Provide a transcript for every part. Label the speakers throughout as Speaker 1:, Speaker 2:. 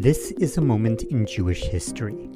Speaker 1: This is a moment in Jewish history.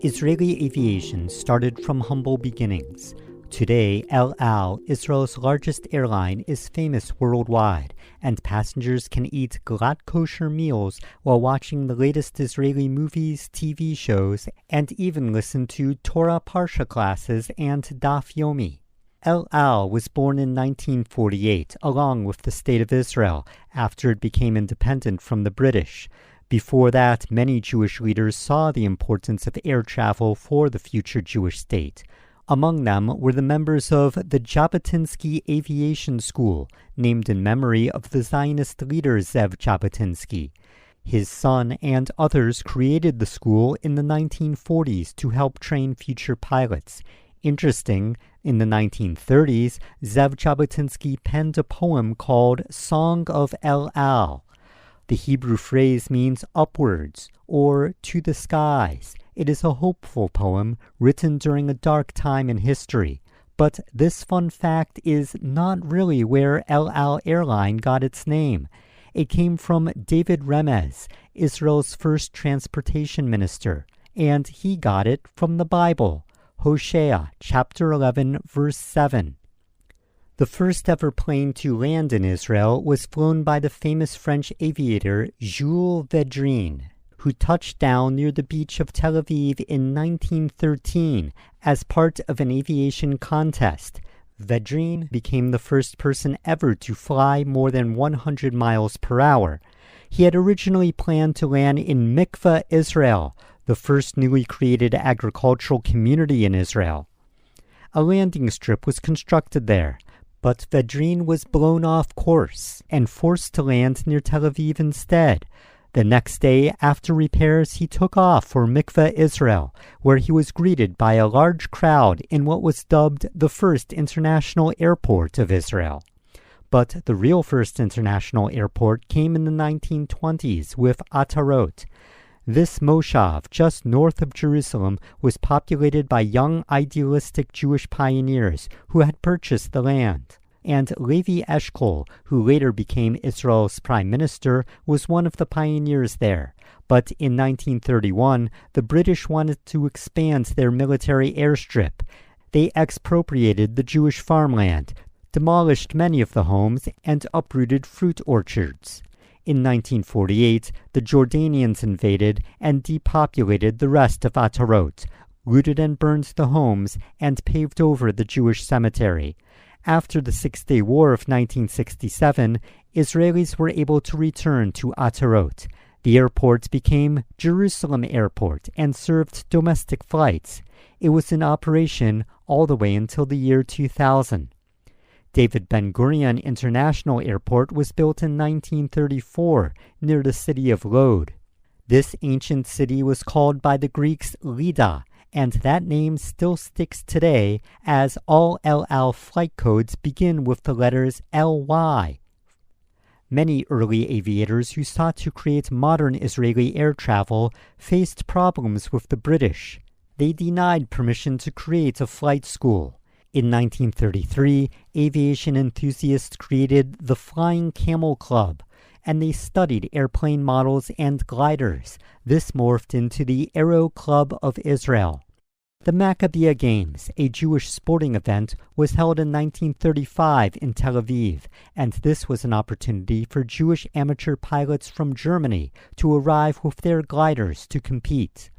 Speaker 1: Israeli aviation started from humble beginnings. Today, El Al, Israel's largest airline, is famous worldwide, and passengers can eat glatt kosher meals while watching the latest Israeli movies, TV shows, and even listen to Torah Parsha classes and Daf Yomi. El Al was born in 1948, along with the State of Israel, after it became independent from the British. Before that, many Jewish leaders saw the importance of air travel for the future Jewish state. Among them were the members of the Jabotinsky Aviation School, named in memory of the Zionist leader Zev Jabotinsky. His son and others created the school in the 1940s to help train future pilots. Interesting, in the 1930s, Zev Jabotinsky penned a poem called Song of El Al. The Hebrew phrase means upwards or to the skies. It is a hopeful poem written during a dark time in history. But this fun fact is not really where El Al airline got its name. It came from David Remez, Israel's first transportation minister, and he got it from the Bible, Hosea chapter 11, verse 7. The first ever plane to land in Israel was flown by the famous French aviator Jules Védrine, who touched down near the beach of Tel Aviv in 1913 as part of an aviation contest. Védrine became the first person ever to fly more than 100 miles per hour. He had originally planned to land in Mikveh, Israel, the first newly created agricultural community in Israel. A landing strip was constructed there, but Védrine was blown off course and forced to land near Tel Aviv instead. The next day, after repairs, he took off for Mikveh, Israel, where he was greeted by a large crowd in what was dubbed the first international airport of Israel. But the real first international airport came in the 1920s with Atarot. This moshav, just north of Jerusalem, was populated by young idealistic Jewish pioneers who had purchased the land. And Levi Eshkol, who later became Israel's prime minister, was one of the pioneers there. But in 1931, the British wanted to expand their military airstrip. They expropriated the Jewish farmland, demolished many of the homes, and uprooted fruit orchards. In 1948, the Jordanians invaded and depopulated the rest of Atarot, looted and burned the homes, and paved over the Jewish cemetery. After the Six-Day War of 1967, Israelis were able to return to Atarot. The airport became Jerusalem Airport and served domestic flights. It was in operation all the way until the year 2000. David Ben-Gurion International Airport was built in 1934 near the city of Lod. This ancient city was called by the Greeks Lida, and that name still sticks today as all El Al flight codes begin with the letters LY. Many early aviators who sought to create modern Israeli air travel faced problems with the British. They denied permission to create a flight school. In 1933, aviation enthusiasts created the Flying Camel Club, and they studied airplane models and gliders. This morphed into the Aero Club of Israel. The Maccabiah Games, a Jewish sporting event, was held in 1935 in Tel Aviv, and this was an opportunity for Jewish amateur pilots from Germany to arrive with their gliders to compete.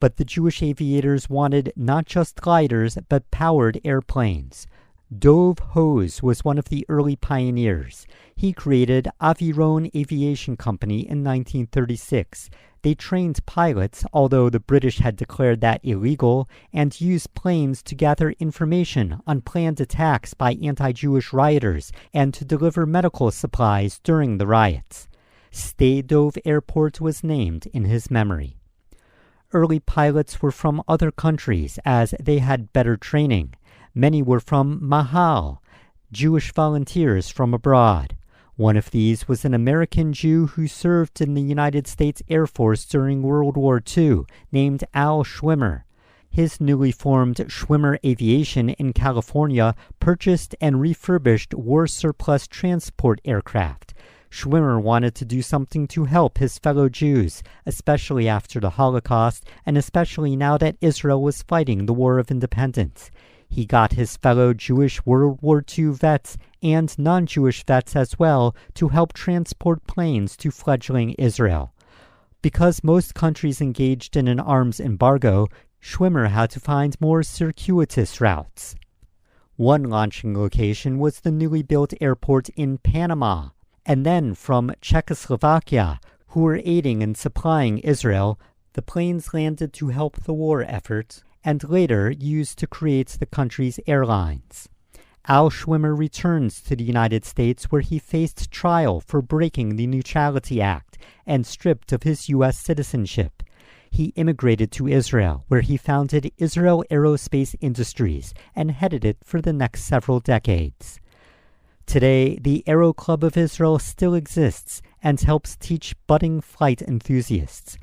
Speaker 1: But the Jewish aviators wanted not just gliders, but powered airplanes. Dov Hoz was one of the early pioneers. He created Aviation Aviation Company in 1936. They trained pilots, although the British had declared that illegal, and used planes to gather information on planned attacks by anti-Jewish rioters and to deliver medical supplies during the riots. Sde Dov Airport was named in his memory. Early pilots were from other countries as they had better training. Many were from Mahal, Jewish volunteers from abroad. One of these was an American Jew who served in the United States Air Force during World War II, named Al Schwimmer. His newly formed Schwimmer Aviation in California purchased and refurbished war surplus transport aircraft. Schwimmer wanted to do something to help his fellow Jews, especially after the Holocaust, and especially now that Israel was fighting the War of Independence. He got his fellow Jewish World War II vets and non-Jewish vets as well to help transport planes to fledgling Israel. Because most countries engaged in an arms embargo, Schwimmer had to find more circuitous routes. One launching location was the newly built airport in Panama, and then from Czechoslovakia, who were aiding and supplying Israel, the planes landed to help the war effort, and later used to create the country's airlines. Al Schwimmer returns to the United States, where he faced trial for breaking the Neutrality Act and stripped of his U.S. citizenship. He immigrated to Israel, where he founded Israel Aerospace Industries and headed it for the next several decades. Today, the Aero Club of Israel still exists and helps teach budding flight enthusiasts.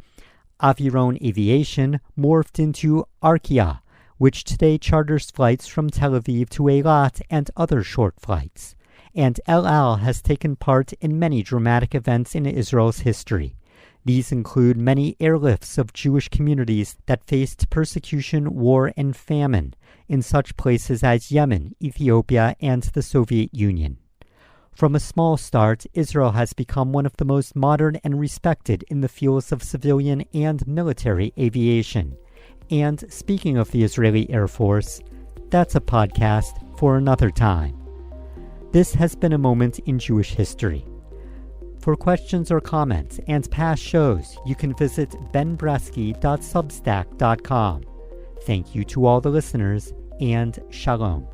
Speaker 1: Aviation morphed into Arkia, which today charters flights from Tel Aviv to Eilat and other short flights. And El Al has taken part in many dramatic events in Israel's history. These include many airlifts of Jewish communities that faced persecution, war, and famine in such places as Yemen, Ethiopia, and the Soviet Union. From a small start, Israel has become one of the most modern and respected in the fields of civilian and military aviation. And speaking of the Israeli Air Force, that's a podcast for another time. This has been a moment in Jewish history. For questions or comments and past shows, you can visit benbresky.substack.com. Thank you to all the listeners, and shalom.